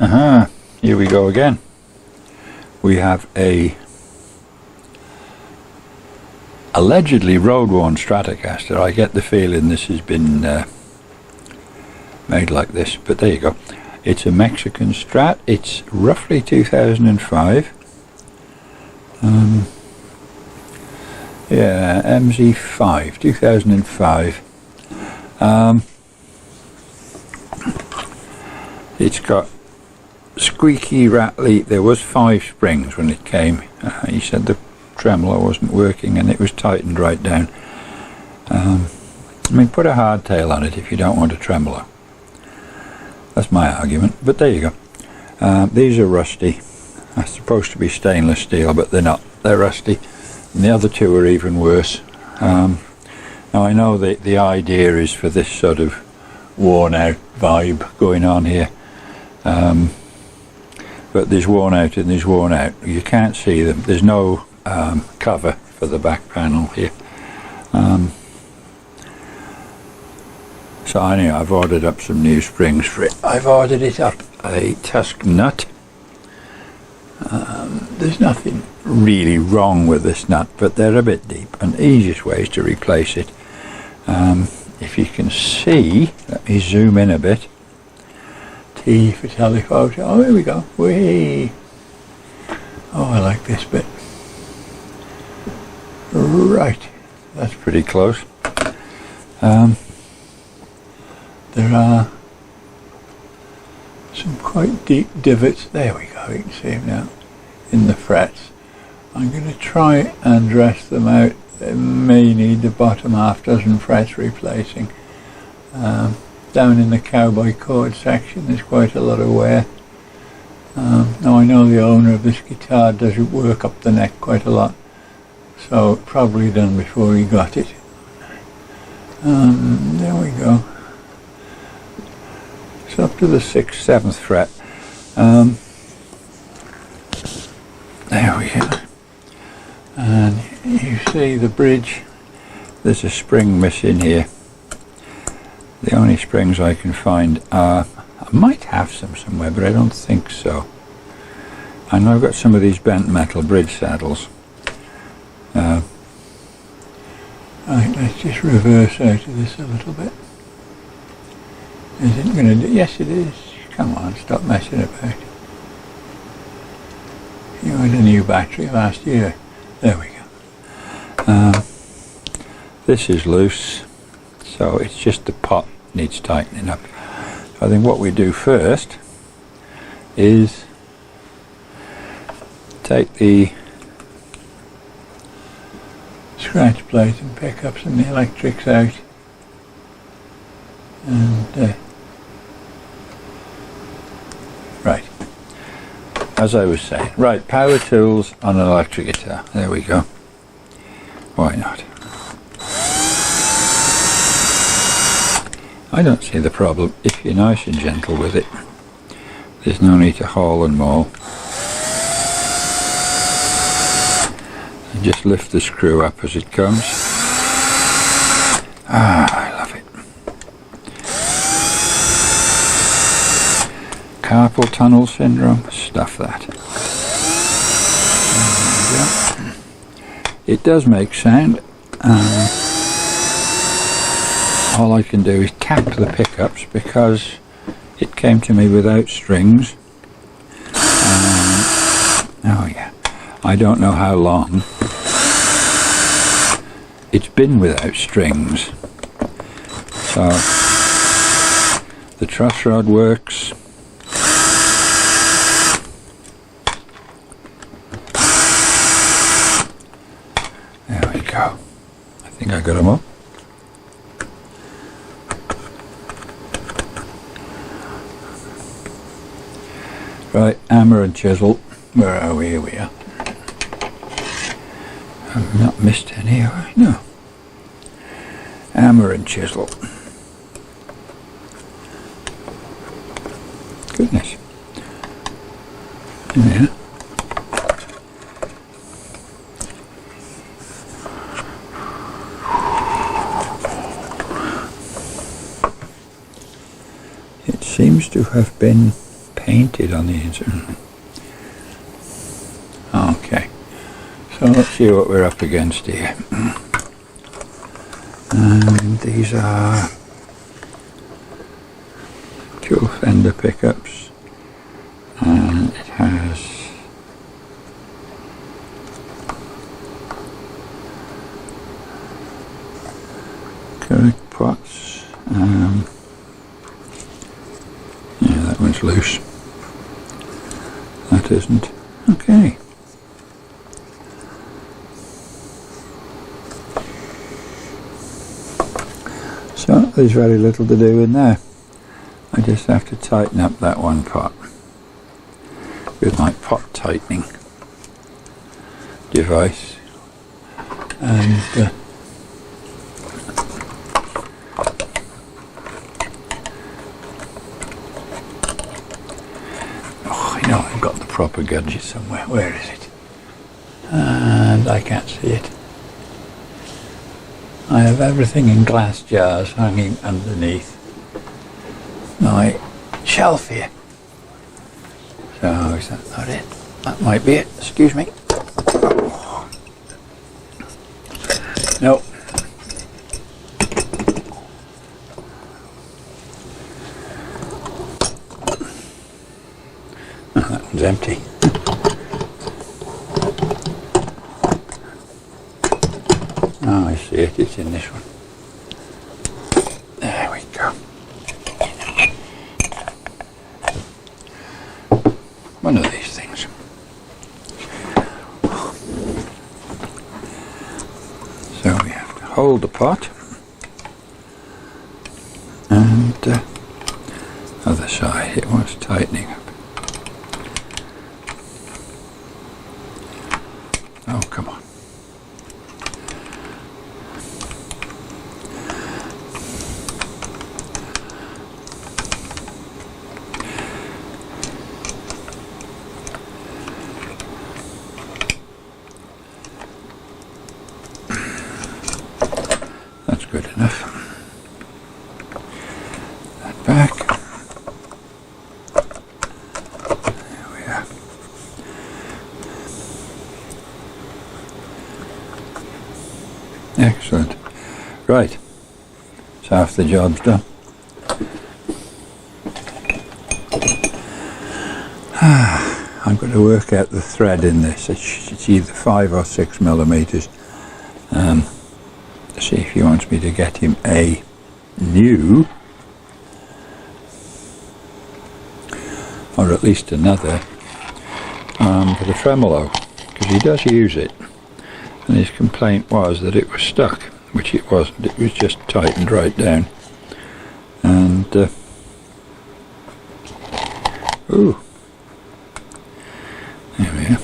Aha, here we go again. We have a allegedly road-worn Stratocaster. I get the feeling this has been made like this, but there you go. It's a Mexican Strat. It's roughly 2005. Yeah, MZ5, 2005. It's got squeaky, rattly. There was 5 springs when it came. He said the tremolo wasn't working and it was tightened right down. I mean, put a hardtail on it if you don't want a tremolo. That's my argument, but there you go. These are rusty. They're supposed to be stainless steel, but they're not. They're rusty. And the other two are even worse. Now I know that the idea is for this sort of worn out vibe going on here. But there's worn out and there's worn out. You can't see them. There's no cover for the back panel here. So anyway, I've ordered up some new springs for it. I've ordered it up a Tusk nut. There's nothing really wrong with this nut, but they're a bit deep, and the easiest way is to replace it. If you can see, let me zoom in a bit. T for telephoto. Oh, here we go. Whee! Oh, I like this bit. Right, that's pretty close. There are some quite deep divots. There we go, you can see them now in the frets. I'm going to try and dress them out. They may need the bottom half dozen frets replacing. Down in the cowboy chord section there's quite a lot of wear. Now I know the owner of this guitar does work up the neck quite a lot, so probably done before he got it. There we go. It's up to the 6th, 7th fret. There we go. And you see the bridge, there's a spring missing here. The only springs I can find are, I might have some somewhere, but I don't think so. I know I've got some of these bent metal bridge saddles. Right, let's just reverse out of this a little bit. Is it going to do? Yes, it is. Come on, stop messing about. You had a new battery last year. There we go. This is loose, so it's just the pot needs tightening up. So I think what we do first is take the scratch plate and pick up some of the electrics out, and right, as I was saying, right, power tools on an electric guitar. There we go. Why not? I don't see the problem if you're nice and gentle with it. There's no need to haul and maul. And just lift the screw up as it comes. Ah, I love it. Carpal tunnel syndrome, stuff that. It does make sound. All I can do is tap the pickups because it came to me without strings. Oh yeah, I don't know how long it's been without strings. So the truss rod works. There we go. I think I got them up. Right, hammer and chisel. Where are we? Here we are. I've not missed any, have I? No. Hammer and chisel. Goodness. Yeah. It seems to have been painted on the inside. Okay, so let's see what we're up against here. And these are dual fender pickups, and it has correct pots. Yeah, that one's loose. That isn't. Okay. So there's very little to do in there. I just have to tighten up that one pot with my pot tightening device, and I know I've got the proper gadget somewhere. Where is it? And I can't see it. I have everything in glass jars hanging underneath my shelf here. So is that not it? That might be it. Excuse me. Oh. Nope. Oh, that one's empty. Oh, I see it. It's in this one. There we go. One of these things. So we have to hold the pot, and other side it wants tightening up. Oh, come on. That's good enough. That back. There we are. Excellent. Right. So half the job's done. I'm going to work out the thread in this. It's either 5 or 6 millimeters. See if he wants me to get him a new, or at least another, for the tremolo, because he does use it, and his complaint was that it was stuck, which it wasn't. It was just tightened right down. And ooh, there we are.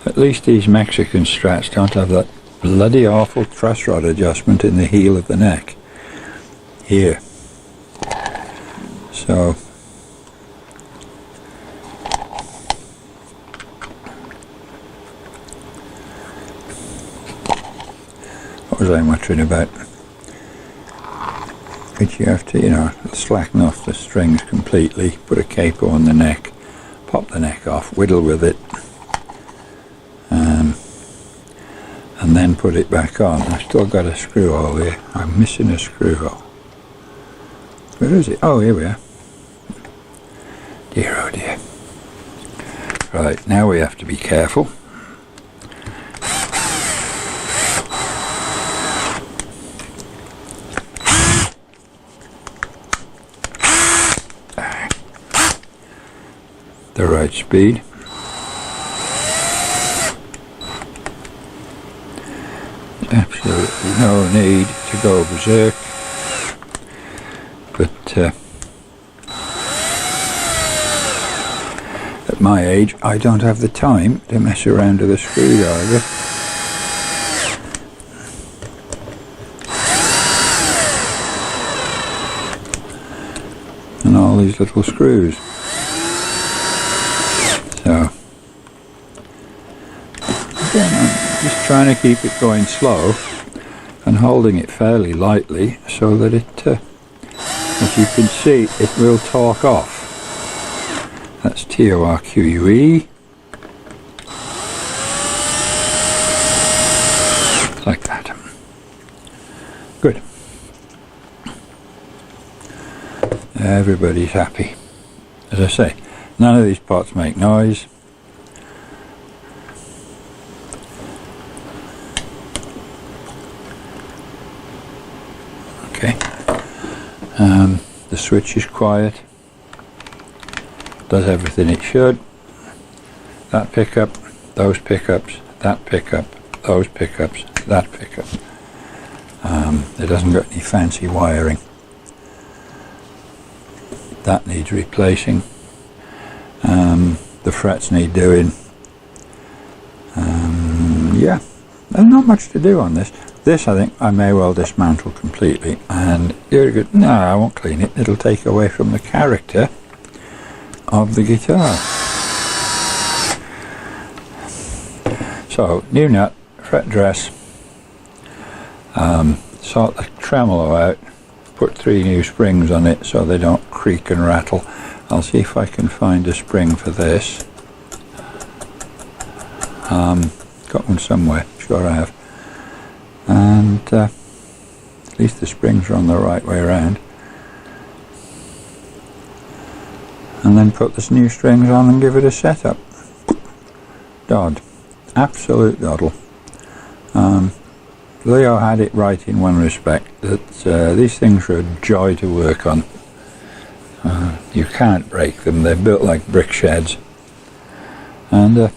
At least these Mexican Strats don't have that bloody awful truss rod adjustment in the heel of the neck here. So what was I muttering about? But you have to, slacken off the strings completely, put a capo on the neck, pop the neck off, whittle with it, and then put it back on. I've still got a screw hole here. I'm missing a screw hole. Where is it? Oh, here we are. Dear, oh dear. Right, now we have to be careful. The right speed. Absolutely no need to go berserk, but at my age I don't have the time to mess around with a screwdriver. And all these little screws. So again, I'm just trying to keep it going slow, and holding it fairly lightly so that it, as you can see, it will torque off. That's TORQUE. Like that. Good. Everybody's happy. As I say, none of these pots make noise. Okay. The switch is quiet. Does everything it should. That pickup, those pickups, that pickup, those pickups, that pickup. It doesn't got any fancy wiring. That needs replacing. The frets need doing. Yeah, there's not much to do on this. This I think I may well dismantle completely and you're good. No, I won't clean it. It'll take away from the character of the guitar. So, new nut, fret dress, sort the tremolo out, put 3 new springs on it so they don't creak and rattle. I'll see if I can find a spring for this. Got one somewhere, sure I have. And at least the springs are on the right way around. And then put the new strings on and give it a setup. Dod. Absolute doddle. Leo had it right in one respect, that these things are a joy to work on. You can't break them, they're built like brick sheds. And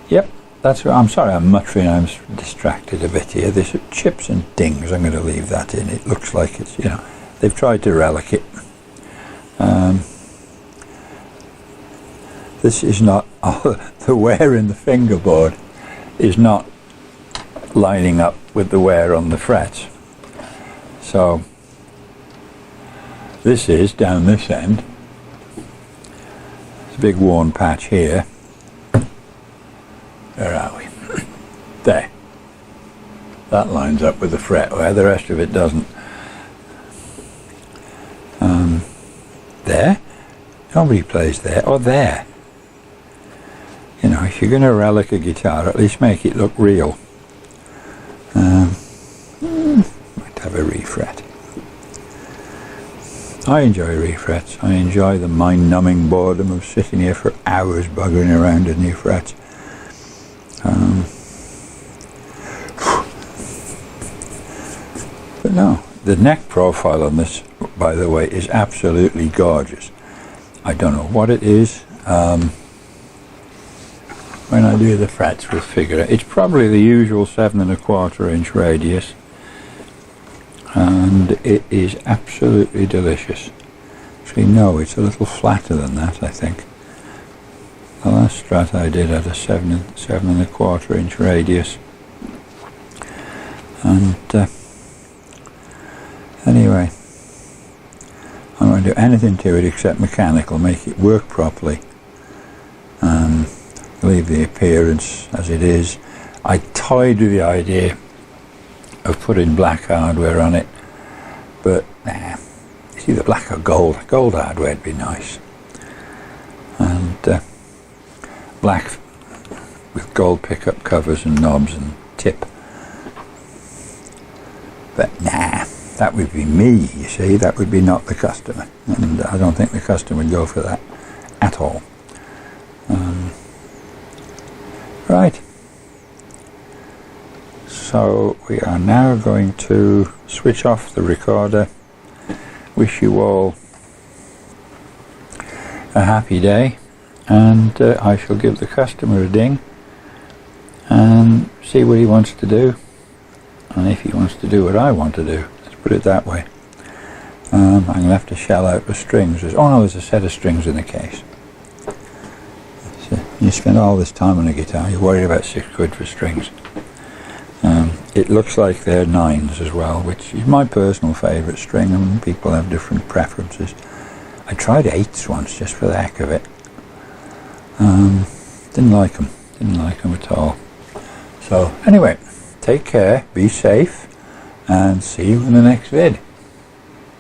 yep, that's what I'm sorry I'm muttering, I'm distracted a bit here. This chips and dings, I'm going to leave that in. It looks like it's, you know, they've tried to relic it. This is not, the wear in the fingerboard is not lining up with the wear on the frets. So this is down this end. There's a big worn patch here. Where are we? There. That lines up with the fret wear, the rest of it doesn't. There. Nobody plays there. Or there. You know, if you're going to relic a guitar, at least make it look real. Might have a refret. I enjoy refrets. I enjoy the mind-numbing boredom of sitting here for hours buggering around with new frets. But no, the neck profile on this, by the way, is absolutely gorgeous. I don't know what it is. When I do the frets, we'll figure it. It's probably the usual 7¼ inch radius, and it is absolutely delicious. Actually, no, it's a little flatter than that, I think. The last Strat I did had a 7¼ inch radius, and anyway, I'm going to do anything to it except mechanical, make it work properly. Leave the appearance as it is. I toyed with the idea of putting black hardware on it, but it's either black or gold. Gold hardware would be nice, and black with gold pickup covers and knobs and tip. But nah, that would be me, you see, that would be not the customer, and I don't think the customer would go for that at all. Right, so we are now going to switch off the recorder. Wish you all a happy day, and I shall give the customer a ding and see what he wants to do, and if he wants to do what I want to do, let's put it that way. I'm going to have to shell out the strings. Oh no, there's a set of strings in the case. You spend all this time on a guitar, you're worried about £6 for strings. It looks like they're 9s as well, which is my personal favourite string, and people have different preferences. I tried 8s once just for the heck of it. Didn't like them at all. So anyway, take care, be safe, and see you in the next vid.